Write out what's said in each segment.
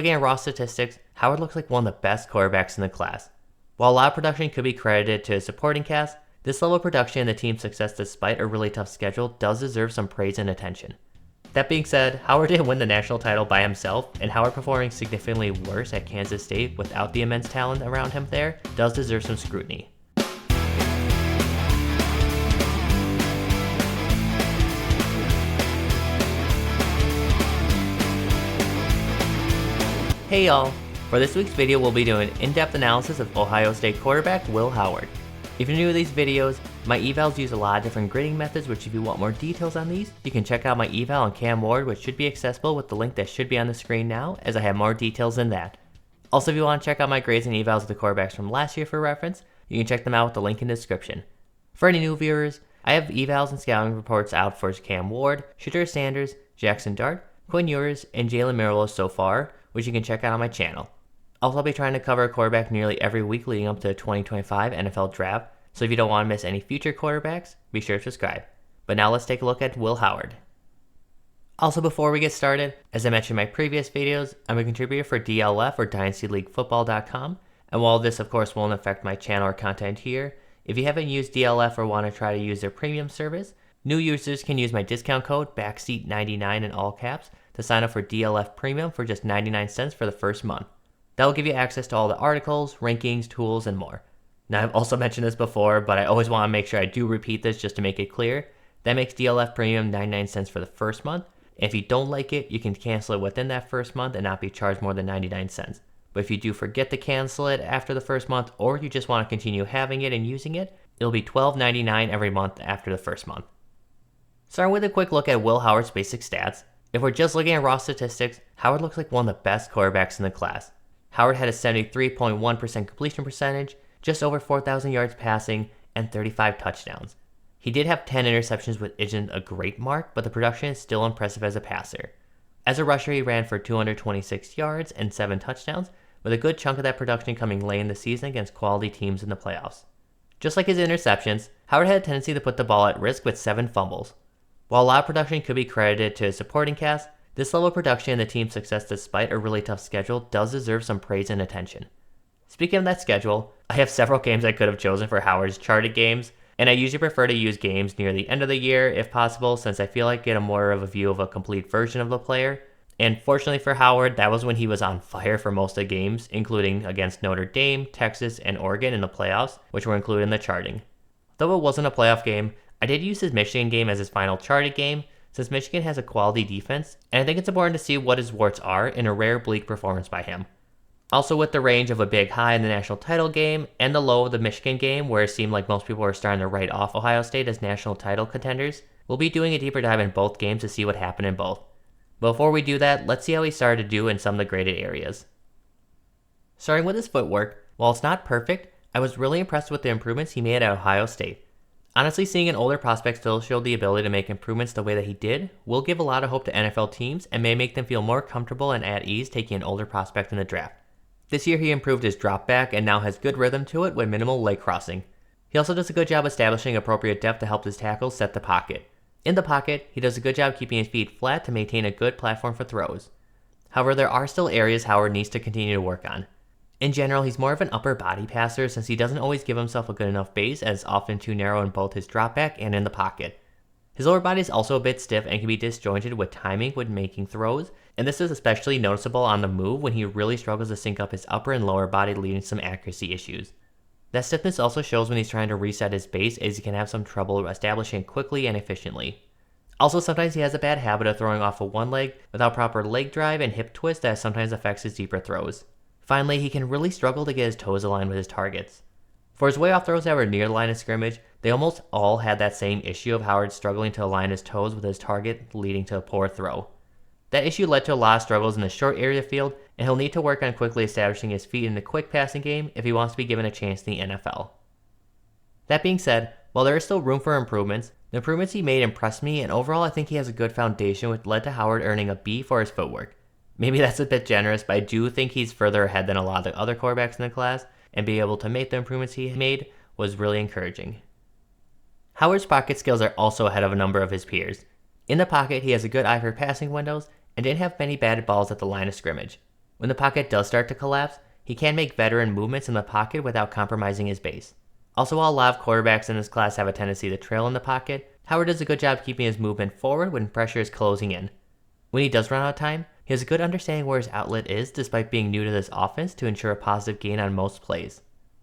Looking at raw statistics, Howard looks like one of the best quarterbacks in the class. While a lot of production could be credited to his supporting cast, this level of production and the team's success despite a really tough schedule does deserve some praise and attention. That being said, Howard didn't win the national title by himself, and Howard performing significantly worse at Kansas State without the immense talent around him there does deserve some scrutiny. Hey y'all! For this week's video, we'll be doing an in-depth analysis of Ohio State quarterback Will Howard. If you're new to these videos, my evals use a lot of different grading methods, which if you want more details on these, you can check out my eval on Cam Ward, which should be accessible with the link that should be on the screen now, as I have more details than that. Also, if you want to check out my grades and evals of the quarterbacks from last year for reference, you can check them out with the link in the description. For any new viewers, I have evals and scouting reports out for Cam Ward, Shedeur Sanders, Jackson Dart, Quinn Ewers, and Jalen Milroe so far, which you can check out on my channel. Also, I'll be trying to cover a quarterback nearly every week leading up to the 2025 NFL Draft, so if you don't want to miss any future quarterbacks, be sure to subscribe. But now let's take a look at Will Howard. Also, before we get started, as I mentioned in my previous videos, I'm a contributor for DLF or DynastyLeagueFootball.com, and while this of course won't affect my channel or content here, if you haven't used DLF or want to try to use their premium service, new users can use my discount code BACKSEAT99 in all caps to sign up for DLF Premium for just 99 cents for the first month. That will give you access to all the articles, rankings, tools, and more. Now, I've also mentioned this before, but I always want to make sure I do repeat this just to make it clear. That makes DLF Premium 99 cents for the first month. And if you don't like it, you can cancel it within that first month and not be charged more than 99 cents. But if you do forget to cancel it after the first month, or you just want to continue having it and using it, it'll be $12.99 every month after the first month. Starting with a quick look at Will Howard's basic stats. If we're just looking at raw statistics, Howard looks like one of the best quarterbacks in the class. Howard had a 73.1% completion percentage, just over 4,000 yards passing, and 35 touchdowns. He did have 10 interceptions, which isn't a great mark, but the production is still impressive as a passer. As a rusher, he ran for 226 yards and 7 touchdowns, with a good chunk of that production coming late in the season against quality teams in the playoffs. Just like his interceptions, Howard had a tendency to put the ball at risk with 7 fumbles. While a lot of production could be credited to his supporting cast, this level of production and the team's success despite a really tough schedule does deserve some praise and attention. Speaking of that schedule, I have several games I could have chosen for Howard's charted games, and I usually prefer to use games near the end of the year if possible, since I feel like I get more of a view of a complete version of the player. And fortunately for Howard, that was when he was on fire for most of the games, including against Notre Dame, Texas, and Oregon in the playoffs, which were included in the charting. Though it wasn't a playoff game, I did use his Michigan game as his final charted game, since Michigan has a quality defense, and I think it's important to see what his warts are in a rare bleak performance by him. Also, with the range of a big high in the national title game and the low of the Michigan game, where it seemed like most people were starting to write off Ohio State as national title contenders, we'll be doing a deeper dive in both games to see what happened in both. Before we do that, let's see how he started to do in some of the graded areas. Starting with his footwork, while it's not perfect, I was really impressed with the improvements he made at Ohio State. Honestly, seeing an older prospect still show the ability to make improvements the way that he did will give a lot of hope to NFL teams and may make them feel more comfortable and at ease taking an older prospect in the draft. This year he improved his drop back and now has good rhythm to it with minimal leg crossing. He also does a good job establishing appropriate depth to help his tackles set the pocket. In the pocket, he does a good job keeping his feet flat to maintain a good platform for throws. However, there are still areas Howard needs to continue to work on. In general, he's more of an upper body passer since he doesn't always give himself a good enough base, as often too narrow in both his drop back and in the pocket. His lower body is also a bit stiff and can be disjointed with timing when making throws, and this is especially noticeable on the move when he really struggles to sync up his upper and lower body, leading to some accuracy issues. That stiffness also shows when he's trying to reset his base, as he can have some trouble establishing quickly and efficiently. Also, sometimes he has a bad habit of throwing off of one leg without proper leg drive and hip twist that sometimes affects his deeper throws. Finally, he can really struggle to get his toes aligned with his targets. For his way off throws that were near the line of scrimmage, they almost all had that same issue of Howard struggling to align his toes with his target, leading to a poor throw. That issue led to a lot of struggles in the short area of the field, and he'll need to work on quickly establishing his feet in the quick passing game if he wants to be given a chance in the NFL. That being said, while there is still room for improvements, the improvements he made impressed me, and overall I think he has a good foundation, which led to Howard earning a B for his footwork. Maybe that's a bit generous, but I do think he's further ahead than a lot of the other quarterbacks in the class, and being able to make the improvements he made was really encouraging. Howard's pocket skills are also ahead of a number of his peers. In the pocket, he has a good eye for passing windows, and didn't have many batted balls at the line of scrimmage. When the pocket does start to collapse, he can make veteran movements in the pocket without compromising his base. Also, while a lot of quarterbacks in this class have a tendency to trail in the pocket, Howard does a good job keeping his movement forward when pressure is closing in. When he does run out of time, he has a good understanding where his outlet is despite being new to this offense to ensure a positive gain on most plays.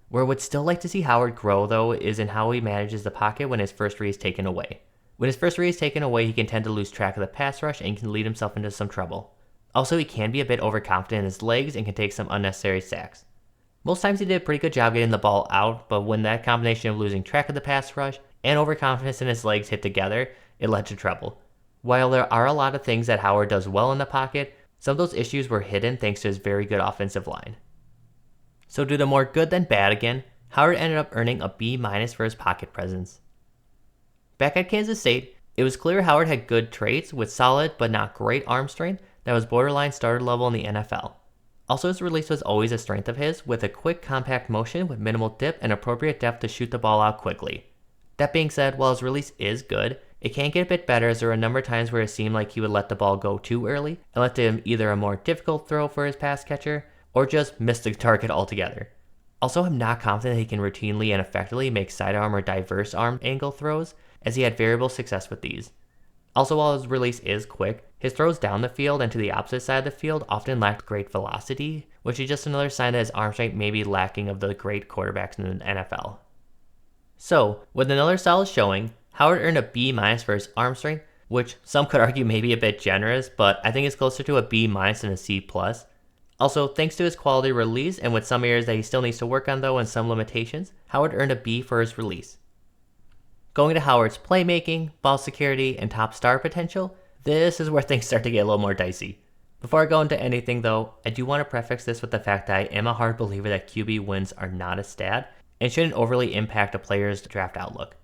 Where I would still like to see Howard grow, though, is in how he manages the pocket when his first read is taken away. When his first read is taken away, he can tend to lose track of the pass rush and can lead himself into some trouble. Also, he can be a bit overconfident in his legs and can take some unnecessary sacks. Most times he did a pretty good job getting the ball out, but when that combination of losing track of the pass rush and overconfidence in his legs hit together, it led to trouble. While there are a lot of things that Howard does well in the pocket, some of those issues were hidden thanks to his very good offensive line. So due to more good than bad again, Howard ended up earning a B- for his pocket presence. Back at Kansas State, it was clear Howard had good traits with solid but not great arm strength that was borderline starter level in the NFL. Also, his release was always a strength of his, with a quick compact motion with minimal dip and appropriate depth to shoot the ball out quickly. That being said, while his release is good, it can get a bit better as there were a number of times where it seemed like he would let the ball go too early and led to either a more difficult throw for his pass catcher or just miss the target altogether. Also, I'm not confident that he can routinely and effectively make sidearm or diverse arm angle throws, as he had variable success with these. Also, while his release is quick, his throws down the field and to the opposite side of the field often lacked great velocity, which is just another sign that his arm strength may be lacking of the great quarterbacks in the NFL. So, with another solid showing, Howard earned a B- for his arm strength, which some could argue may be a bit generous, but I think it's closer to a B- than a C+. Also, thanks to his quality release and with some areas that he still needs to work on though and some limitations, Howard earned a B for his release. Going to Howard's playmaking, ball security, and top star potential, this is where things start to get a little more dicey. Before I go into anything though, I do want to preface this with the fact that I am a hard believer that QB wins are not a stat and shouldn't overly impact a player's draft outlook.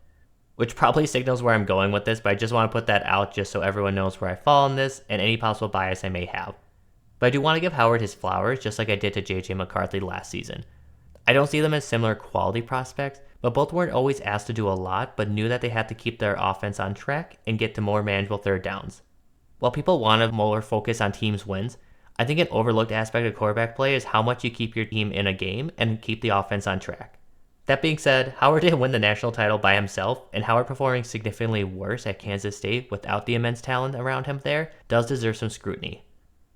Which probably signals where I'm going with this, but I just want to put that out just so everyone knows where I fall on this and any possible bias I may have. But I do want to give Howard his flowers just like I did to JJ McCarthy last season. I don't see them as similar quality prospects, but both weren't always asked to do a lot, but knew that they had to keep their offense on track and get to more manageable third downs. While people want to more focus on teams' wins, I think an overlooked aspect of quarterback play is how much you keep your team in a game and keep the offense on track. That being said, Howard didn't win the national title by himself, and Howard performing significantly worse at Kansas State without the immense talent around him there does deserve some scrutiny.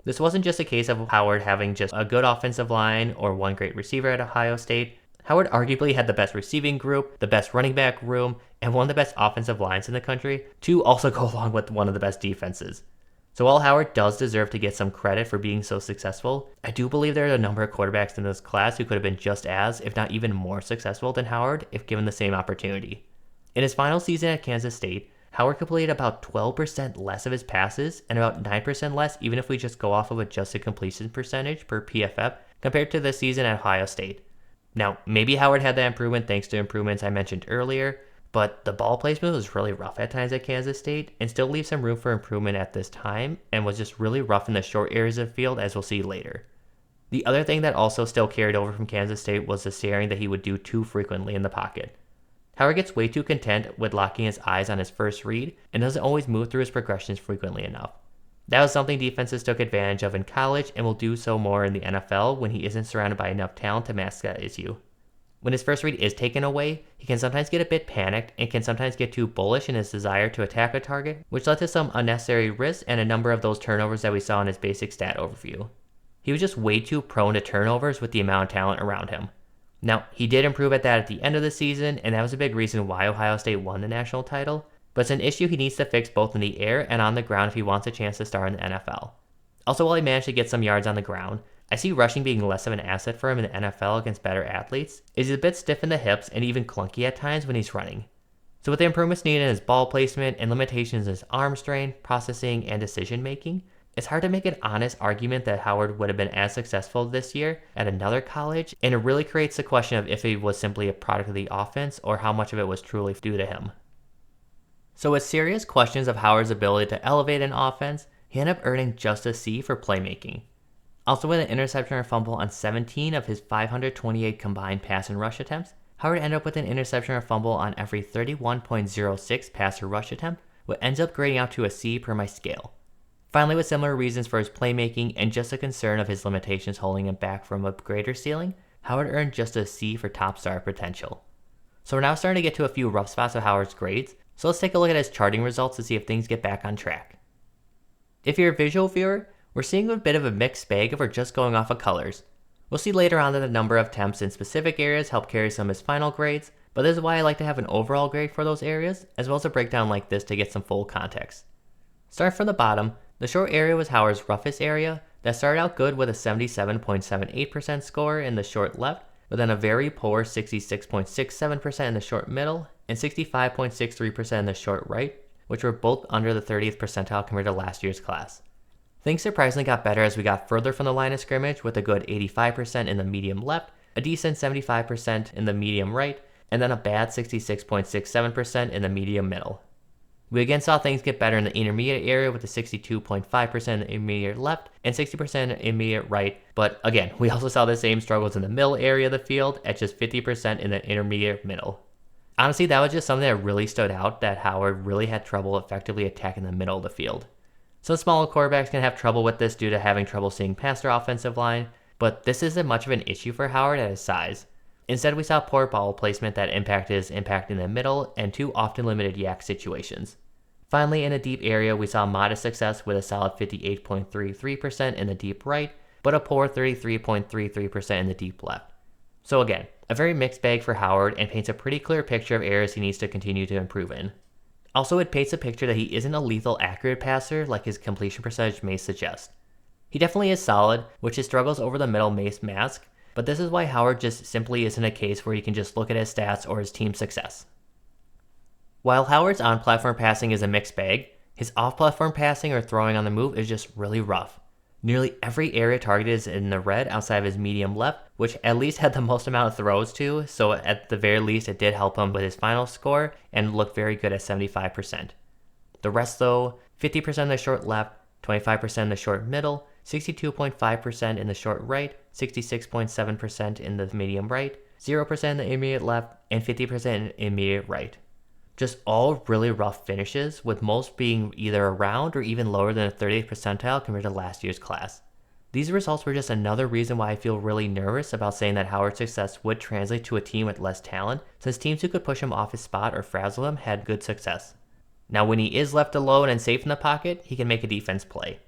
This wasn't just a case of Howard having just a good offensive line or one great receiver at Ohio State. Howard arguably had the best receiving group, the best running back room, and one of the best offensive lines in the country, to also go along with one of the best defenses. So while Howard does deserve to get some credit for being so successful, I do believe there are a number of quarterbacks in this class who could have been just as, if not even more successful than Howard if given the same opportunity. In his final season at Kansas State, Howard completed about 12% less of his passes and about 9% less even if we just go off of adjusted completion percentage per PFF compared to this season at Ohio State. Now, maybe Howard had that improvement thanks to improvements I mentioned earlier, but the ball placement was really rough at times at Kansas State and still leaves some room for improvement at this time and was just really rough in the short areas of the field as we'll see later. The other thing that also still carried over from Kansas State was the staring that he would do too frequently in the pocket. Howard gets way too content with locking his eyes on his first read and doesn't always move through his progressions frequently enough. That was something defenses took advantage of in college and will do so more in the NFL when he isn't surrounded by enough talent to mask that issue. When his first read is taken away, he can sometimes get a bit panicked and can sometimes get too bullish in his desire to attack a target, which led to some unnecessary risks and a number of those turnovers that we saw in his basic stat overview. He was just way too prone to turnovers with the amount of talent around him. Now, he did improve at that at the end of the season, and that was a big reason why Ohio State won the national title, but it's an issue he needs to fix both in the air and on the ground if he wants a chance to start in the NFL. Also, while he managed to get some yards on the ground, I see rushing being less of an asset for him in the NFL against better athletes, as he's a bit stiff in the hips and even clunky at times when he's running. So with the improvements needed in his ball placement and limitations in his arm strength, processing, and decision making, it's hard to make an honest argument that Howard would have been as successful this year at another college, and it really creates the question of if he was simply a product of the offense or how much of it was truly due to him. So with serious questions of Howard's ability to elevate an offense, he ended up earning just a C for playmaking. Also with an interception or fumble on 17 of his 528 combined pass and rush attempts, Howard ended up with an interception or fumble on every 31.06 pass or rush attempt, what ends up grading out to a C per my scale. Finally, with similar reasons for his playmaking and just a concern of his limitations holding him back from a greater ceiling, Howard earned just a C for top star potential. So we're now starting to get to a few rough spots of Howard's grades, so let's take a look at his charting results to see if things get back on track. If you're a visual viewer, we're seeing a bit of a mixed bag if we're just going off of colors. We'll see later on that the number of attempts in specific areas help carry some of his final grades, but this is why I like to have an overall grade for those areas, as well as a breakdown like this to get some full context. Starting from the bottom, the short area was Howard's roughest area that started out good with a 77.78% score in the short left, but then a very poor 66.67% in the short middle and 65.63% in the short right, which were both under the 30th percentile compared to last year's class. Things surprisingly got better as we got further from the line of scrimmage with a good 85% in the medium left, a decent 75% in the medium right, and then a bad 66.67% in the medium middle. We again saw things get better in the intermediate area with a 62.5% in the intermediate left and 60% in the intermediate right, but again, we also saw the same struggles in the middle area of the field at just 50% in the intermediate middle. Honestly, that was just something that really stood out, that Howard really had trouble effectively attacking the middle of the field. Some smaller quarterbacks can have trouble with this due to having trouble seeing past their offensive line, but this isn't much of an issue for Howard at his size. Instead, we saw poor ball placement that impacted his impact in the middle and too often limited yak situations. Finally, in a deep area, we saw modest success with a solid 58.33% in the deep right, but a poor 33.33% in the deep left. So again, a very mixed bag for Howard and paints a pretty clear picture of areas he needs to continue to improve in. Also, it paints a picture that he isn't a lethal accurate passer like his completion percentage may suggest. He definitely is solid, which his struggles over the middle may mask, but this is why Howard just simply isn't a case where you can just look at his stats or his team's success. While Howard's on-platform passing is a mixed bag, his off-platform passing or throwing on the move is just really rough. Nearly every area targeted is in the red outside of his medium left, which at least had the most amount of throws to, so at the very least it did help him with his final score and looked very good at 75%. The rest though, 50% in the short left, 25% in the short middle, 62.5% in the short right, 66.7% in the medium right, 0% in the intermediate left, and 50% in the intermediate right. Just all really rough finishes, with most being either around or even lower than the 30th percentile compared to last year's class. These results were just another reason why I feel really nervous about saying that Howard's success would translate to a team with less talent, since teams who could push him off his spot or frazzle him had good success. Now when he is left alone and safe in the pocket, he can make a defense play.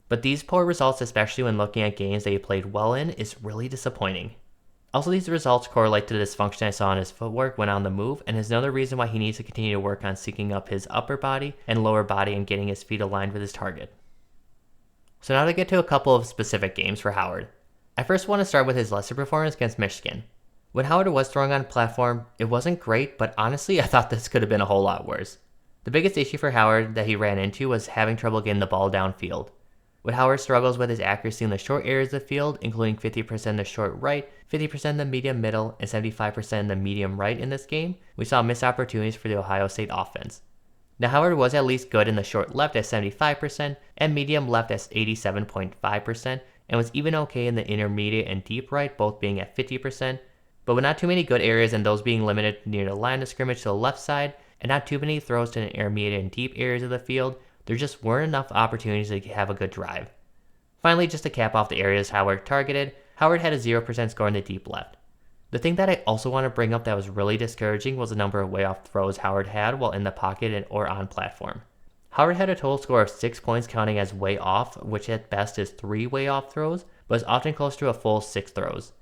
But these poor results, especially when looking at games that he played well in, is really disappointing. Also, these results correlate to the dysfunction I saw in his footwork when on the move, and is another reason why he needs to continue to work on syncing up his upper body and lower body and getting his feet aligned with his target. So now to get to a couple of specific games for Howard. I first want to start with his lesser performance against Michigan. When Howard was throwing on platform, it wasn't great, but honestly I thought this could have been a whole lot worse. The biggest issue for Howard that he ran into was having trouble getting the ball downfield. With Howard struggles with his accuracy in the short areas of the field, including 50% in the short right, 50% in the medium middle, and 75% in the medium right in this game, we saw missed opportunities for the Ohio State offense. Now Howard was at least good in the short left at 75% and medium left at 87.5%, and was even okay in the intermediate and deep right, both being at 50%, but with not too many good areas and those being limited near the line of scrimmage to the left side, and not too many throws to the intermediate and deep areas of the field, there just weren't enough opportunities to have a good drive. Finally, just to cap off the areas Howard targeted, Howard had a 0% score in the deep left. The thing that I also want to bring up that was really discouraging was the number of way off throws Howard had while in the pocket or on platform. Howard had a total score of 6 points counting as way off, which at best is 3 way off throws, but is often close to a full 6 throws.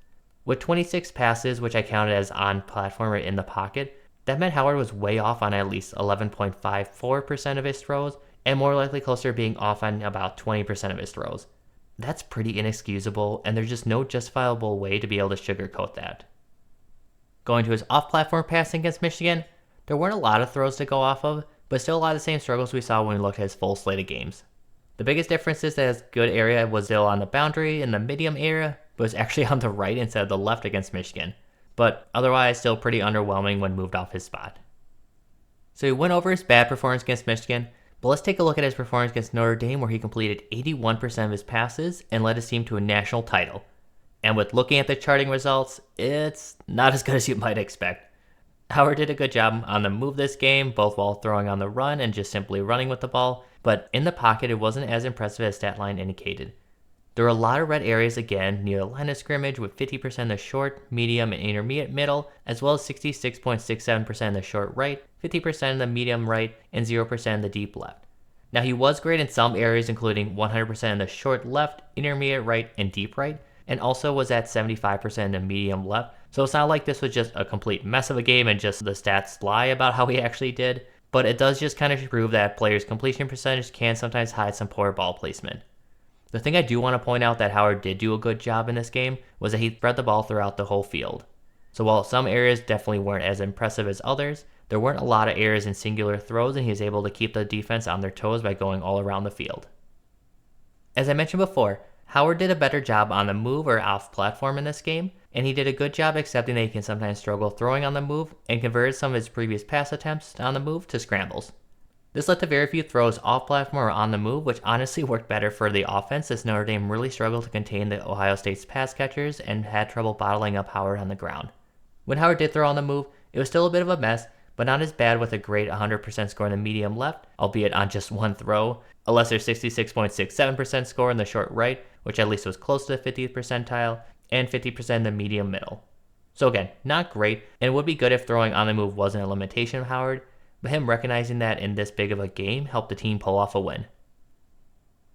With 26 passes, which I counted as on platform or in the pocket, that meant Howard was way off on at least 11.54% of his throws, and more likely closer to being off on about 20% of his throws. That's pretty inexcusable, and there's just no justifiable way to be able to sugarcoat that. Going to his off-platform passing against Michigan, there weren't a lot of throws to go off of, but still a lot of the same struggles we saw when we looked at his full slate of games. The biggest difference is that his good area was still on the boundary in the medium area, but was actually on the right instead of the left against Michigan, but otherwise still pretty underwhelming when moved off his spot. So he went over his bad performance against Michigan, but let's take a look at his performance against Notre Dame, where he completed 81% of his passes and led his team to a national title. And with looking at the charting results, it's not as good as you might expect. Howard did a good job on the move this game, both while throwing on the run and just simply running with the ball, but in the pocket it wasn't as impressive as stat line indicated. There were a lot of red areas again near the line of scrimmage, with 50% in the short, medium, and intermediate middle, as well as 66.67% in the short right, 50% in the medium right, and 0% in the deep left. Now he was great in some areas, including 100% in the short left, intermediate right, and deep right, and also was at 75% in the medium left, so it's not like this was just a complete mess of a game and just the stats lie about how he actually did, but it does just kind of prove that players' completion percentage can sometimes hide some poor ball placement. The thing I do want to point out that Howard did do a good job in this game was that he spread the ball throughout the whole field. So while some areas definitely weren't as impressive as others, there weren't a lot of errors in singular throws, and he was able to keep the defense on their toes by going all around the field. As I mentioned before, Howard did a better job on the move or off platform in this game, and he did a good job accepting that he can sometimes struggle throwing on the move and converted some of his previous pass attempts on the move to scrambles. This led to very few throws off platform or on the move, which honestly worked better for the offense, as Notre Dame really struggled to contain the Ohio State's pass catchers and had trouble bottling up Howard on the ground. When Howard did throw on the move, it was still a bit of a mess, but not as bad, with a great 100% score in the medium left, albeit on just one throw, a lesser 66.67% score in the short right, which at least was close to the 50th percentile, and 50% in the medium middle. So again, not great, and it would be good if throwing on the move wasn't a limitation of Howard, but him recognizing that in this big of a game helped the team pull off a win.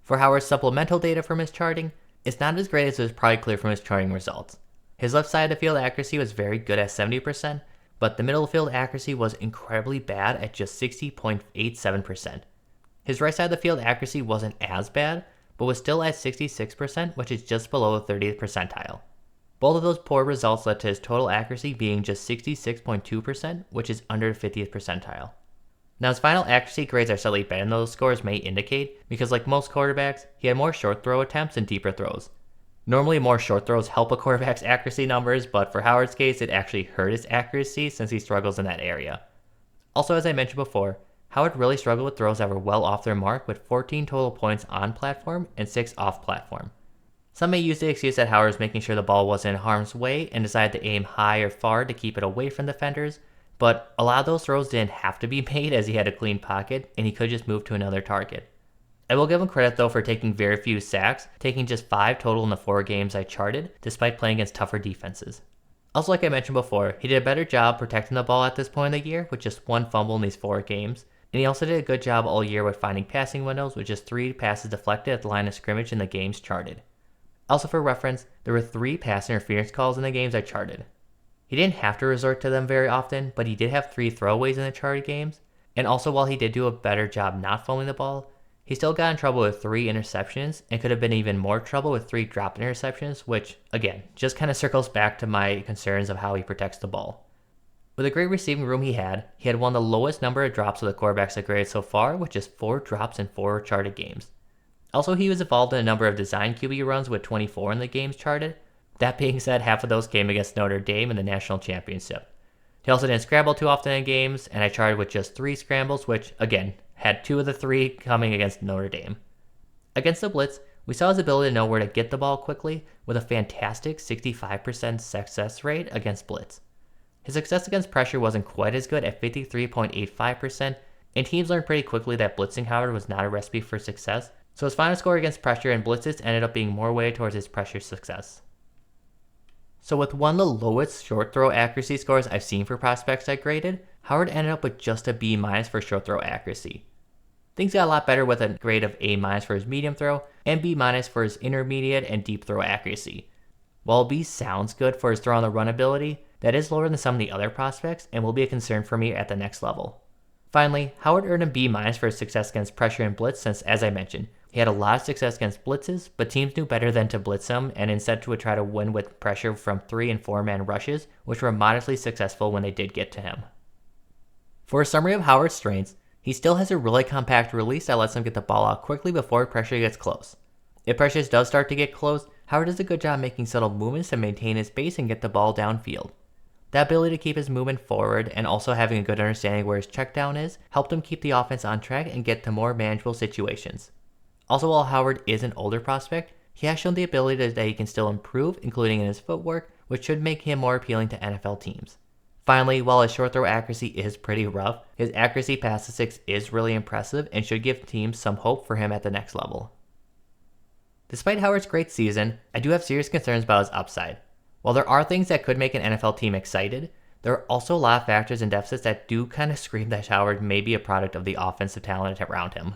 For Howard's supplemental data from his charting, it's not as great as it was probably clear from his charting results. His left side of the field accuracy was very good at 70%, but the middle of the field accuracy was incredibly bad at just 60.87%. His right side of the field accuracy wasn't as bad, but was still at 66%, which is just below the 30th percentile. Both of those poor results led to his total accuracy being just 66.2%, which is under the 50th percentile. Now his final accuracy grades are slightly better than those scores may indicate, because like most quarterbacks, he had more short throw attempts and deeper throws. Normally more short throws help a quarterback's accuracy numbers, but for Howard's case it actually hurt his accuracy since he struggles in that area. Also, as I mentioned before, Howard really struggled with throws that were well off their mark, with 14 total points on platform and 6 off platform. Some may use the excuse that Howard was making sure the ball wasn't in harm's way and decided to aim high or far to keep it away from defenders, but a lot of those throws didn't have to be made, as he had a clean pocket and he could just move to another target. I will give him credit though for taking very few sacks, taking just 5 total in the 4 games I charted, despite playing against tougher defenses. Also, like I mentioned before, he did a better job protecting the ball at this point in the year with just 1 fumble in these 4 games, and he also did a good job all year with finding passing windows with just 3 passes deflected at the line of scrimmage in the games charted. Also for reference, there were 3 pass interference calls in the games I charted. He didn't have to resort to them very often, but he did have 3 throwaways in the charted games, and also while he did do a better job not fumbling the ball, he still got in trouble with 3 interceptions and could have been even more trouble with 3 dropped interceptions, which, again, just kind of circles back to my concerns of how he protects the ball. With a great receiving room he had one of the lowest number of drops of the quarterbacks I've graded so far, with just 4 drops in 4 charted games. Also, he was involved in a number of design QB runs with 24 in the games charted. That being said, half of those came against Notre Dame in the national championship. He also didn't scramble too often in games, and I charted with just 3 scrambles, which, again, had 2 of the 3 coming against Notre Dame. Against the blitz, we saw his ability to know where to get the ball quickly, with a fantastic 65% success rate against blitz. His success against pressure wasn't quite as good at 53.85%, and teams learned pretty quickly that blitzing Howard was not a recipe for success, so his final score against pressure and blitzes ended up being more weighted towards his pressure success. So with one of the lowest short throw accuracy scores I've seen for prospects I graded, Howard ended up with just a B- for short throw accuracy. Things got a lot better with a grade of A- for his medium throw and B- for his intermediate and deep throw accuracy. While B sounds good for his throw on the run ability, that is lower than some of the other prospects and will be a concern for me at the next level. Finally, Howard earned a B- for his success against pressure and blitz since, as I mentioned, he had a lot of success against blitzes, but teams knew better than to blitz him and instead would try to win with pressure from 3- and 4-man rushes, which were modestly successful when they did get to him. For a summary of Howard's strengths, he still has a really compact release that lets him get the ball out quickly before pressure gets close. If pressure does start to get close, Howard does a good job making subtle movements to maintain his pace and get the ball downfield. That ability to keep his movement forward and also having a good understanding where his check down is helped him keep the offense on track and get to more manageable situations. Also, while Howard is an older prospect, he has shown the ability that he can still improve, including in his footwork, which should make him more appealing to NFL teams. Finally, while his short throw accuracy is pretty rough, his accuracy past the six is really impressive and should give teams some hope for him at the next level. Despite Howard's great season, I do have serious concerns about his upside. While there are things that could make an NFL team excited, there are also a lot of factors and deficits that do kind of scream that Howard may be a product of the offensive talent around him.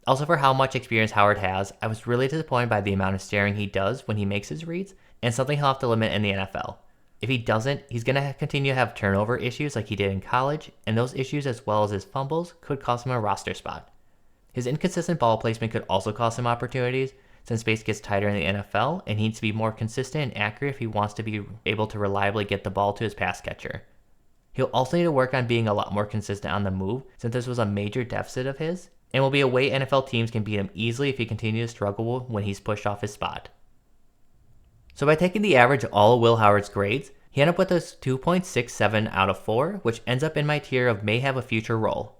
Also, for how much experience Howard has, I was really disappointed by the amount of staring he does when he makes his reads, and something he'll have to limit in the NFL. If he doesn't, he's going to continue to have turnover issues like he did in college, and those issues as well as his fumbles could cost him a roster spot. His inconsistent ball placement could also cost him opportunities, since space gets tighter in the NFL and he needs to be more consistent and accurate if he wants to be able to reliably get the ball to his pass catcher. He'll also need to work on being a lot more consistent on the move, since this was a major deficit of his, and will be a way NFL teams can beat him easily if he continues to struggle when he's pushed off his spot. So by taking the average of all of Will Howard's grades, he ended up with a 2.67 out of 4, which ends up in my tier of may have a future role.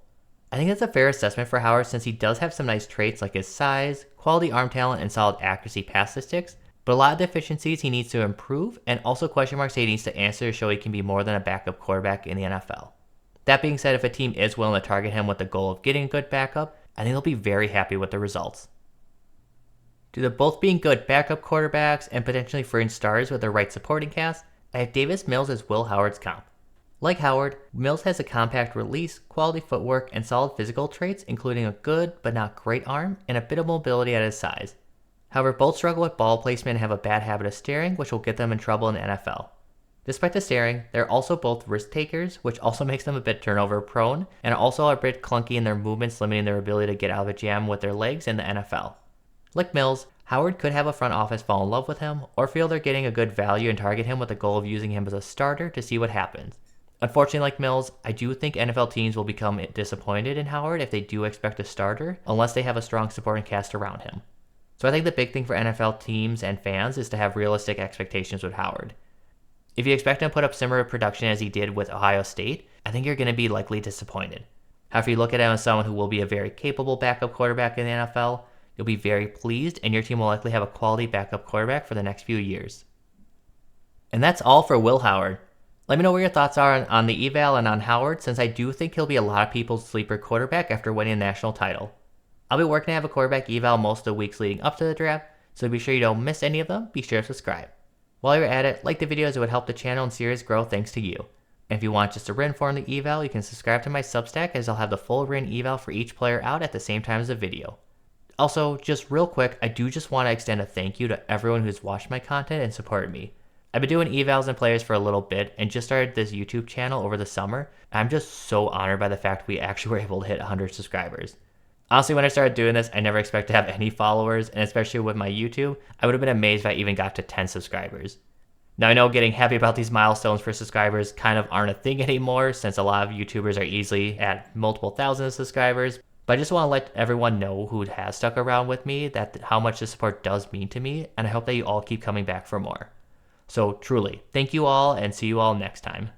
I think that's a fair assessment for Howard since he does have some nice traits like his size, quality arm talent, and solid accuracy past the sticks, but a lot of deficiencies he needs to improve, and also question marks he needs to answer to show he can be more than a backup quarterback in the NFL. That being said, if a team is willing to target him with the goal of getting a good backup, I think they'll be very happy with the results. Due to both being good backup quarterbacks and potentially fringe stars with the right supporting cast, I have Davis Mills as Will Howard's comp. Like Howard, Mills has a compact release, quality footwork, and solid physical traits, including a good but not great arm and a bit of mobility at his size. However, both struggle with ball placement and have a bad habit of staring, which will get them in trouble in the NFL. Despite the staring, they're also both risk takers, which also makes them a bit turnover prone, and also are a bit clunky in their movements, limiting their ability to get out of a jam with their legs in the NFL. Like Mills, Howard could have a front office fall in love with him, or feel they're getting a good value and target him with the goal of using him as a starter to see what happens. Unfortunately, like Mills, I do think NFL teams will become disappointed in Howard if they do expect a starter, unless they have a strong supporting cast around him. So I think the big thing for NFL teams and fans is to have realistic expectations with Howard. If you expect him to put up similar production as he did with Ohio State, I think you're going to be likely disappointed. However, if you look at him as someone who will be a very capable backup quarterback in the NFL, you'll be very pleased, and your team will likely have a quality backup quarterback for the next few years. And that's all for Will Howard. Let me know what your thoughts are on the eval and on Howard, since I do think he'll be a lot of people's sleeper quarterback after winning a national title. I'll be working to have a quarterback eval most of the weeks leading up to the draft, so to be sure you don't miss any of them, be sure to subscribe. While you're at it, like the video as it would help the channel and series grow thanks to you. And if you want just a written form of the eval, you can subscribe to my Substack as I'll have the full written eval for each player out at the same time as the video. Also, just real quick, I do just want to extend a thank you to everyone who's watched my content and supported me. I've been doing evals and players for a little bit and just started this YouTube channel over the summer. I'm just so honored by the fact we actually were able to hit 100 subscribers. Honestly, when I started doing this, I never expected to have any followers, and especially with my YouTube, I would have been amazed if I even got to 10 subscribers. Now, I know getting happy about these milestones for subscribers kind of aren't a thing anymore, since a lot of YouTubers are easily at multiple thousands of subscribers, but I just want to let everyone know who has stuck around with me that how much the support does mean to me, and I hope that you all keep coming back for more. So truly, thank you all, and see you all next time.